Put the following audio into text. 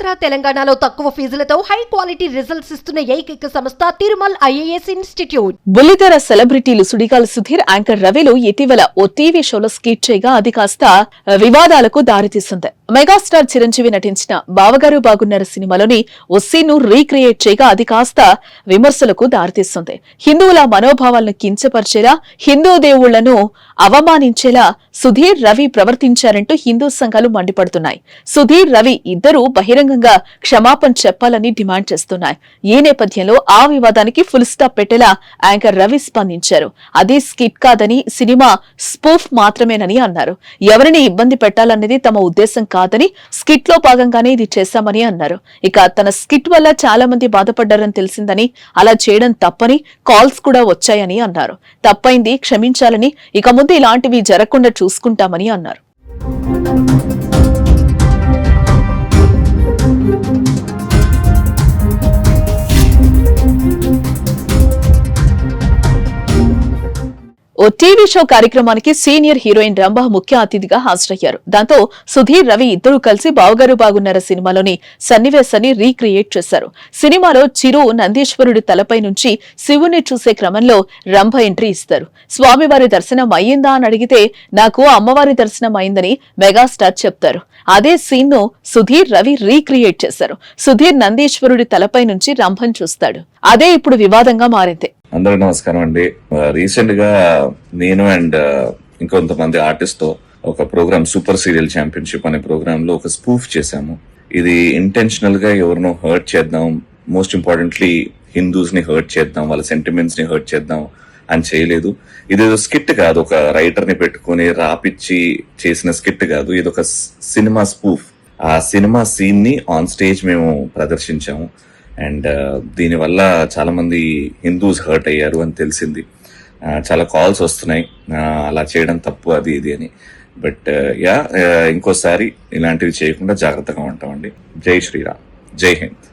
ఆంధ్ర తెలంగాణలో తక్కువ ఫీజులతో high quality results ఇస్తున్న ఏకైక సంస్థ తిరుమల్ ఐఏఎస్ ఇన్స్టిట్యూట్. బుల్లితెర సెలబ్రిటీలు సుడిగాలి సుధీర్, యాంకర్ రవిలు ఇటీవల ఓ టీవీ షోలో స్కిట్ చేయగా అది కాస్త వివాదాలకు దారితీస్తుంది. మెగాస్టార్ చిరంజీవి నటించిన బావగారు బాగున్నారు సినిమాలోని ఓ సీన్ ను రీక్రియేట్ చేయగా అది కాస్త విమర్శలకు దారితీస్తుంది. హిందువుల మనోభావాలను కించపరిచేలా, హిందూ దేవుళ్లను అవమానించేలా సుధీర్, రవి ప్రవర్తించారంటూ హిందూ సంఘాలు మండిపడుతున్నాయి. సుధీర్, రవి ఇద్దరూ బహిరంగంగా క్షమాపణ చెప్పాలని డిమాండ్ చేస్తున్నాయి. ఈ నేపథ్యంలో ఆ వివాదానికి ఫుల్ స్టాప్ పెట్టేలా యాంకర్ రవి స్పందించారు. అది స్కిట్ కాదని, సినిమా స్పూఫ్ మాత్రమేనని అన్నారు. ఎవరిని ఇబ్బంది పెట్టాలనేది తమ ఉద్దేశం కాదని, స్కిట్ లో భాగంగానే ఇది చేశామని అన్నారు. ఇక తన స్కిట్ వల్ల చాలా మంది బాధపడ్డారని తెలిసిందని, అలా చేయడం తప్పని కాల్స్ కూడా వచ్చాయని అన్నారు. తప్పైంది, క్షమించాలని, ఇక ముందు ఇలాంటివి జరగకుండా చూసుకుంటామని అన్నారు. ఓ టీవీ షో కార్యక్రమానికి సీనియర్ హీరోయిన్ రంభ ముఖ్య అతిథిగా హాజరయ్యారు. దాంతో సుధీర్, రవి ఇద్దరూ కలిసి బావగారు బాగున్నార సినిమాలోని సన్నివేశాన్ని రీక్రియేట్ చేశారు. సినిమాలో చిరు నందీశ్వరుడి తలపై నుంచి శివుని చూసే క్రమంలో రంభ ఎంట్రీ ఇస్తారు. స్వామివారి దర్శనం అయ్యిందా అని అడిగితే నాకు అమ్మవారి దర్శనం అయిందని మెగాస్టార్ చెప్తారు. అదే సీన్ ను సుధీర్, రవి రీక్రియేట్ చేశారు. సుధీర్ నందీశ్వరుడి తలపై నుంచి రంభను చూస్తాడు. అదే ఇప్పుడు వివాదంగా మారింది. అందరూ నమస్కారం అండి. రీసెంట్ గా నేను అండ్ ఇంకొంతమంది ఆర్టిస్ట్ తో ఒక ప్రోగ్రామ్ సూపర్ సీరియల్ ఛాంపియన్షిప్ అనే ప్రోగ్రామ్ లో ఒక స్పూఫ్ చేశాము. ఇది ఇంటెన్షనల్ గా ఎవరినో హర్ట్ చేద్దాం, మోస్ట్ ఇంపార్టెంట్లీ హిందూస్ ని హర్ట్ చేద్దాం, వాళ్ళ సెంటిమెంట్స్ ని హర్ట్ చేద్దాం అని చేయలేదు. ఇదేదో స్కిట్ కాదు, ఒక రైటర్ ని పెట్టుకుని రాపిచ్చి చేసిన స్కిట్ కాదు. ఇది ఒక సినిమా స్పూఫ్. ఆ సినిమా సీన్ ని ఆన్ స్టేజ్ మేము ప్రదర్శించాము. అండ్ దీనివల్ల చాలా మంది హిందూస్ హర్ట్ అయ్యారు అని తెలిసింది. చాలా కాల్స్ వస్తున్నాయి అలా చేయడం తప్పు అది ఇది అని. బట్ ఇంకోసారి ఇలాంటివి చేయకుండా జాగ్రత్తగా ఉంటామండి. జై శ్రీరామ్, జై హింద్.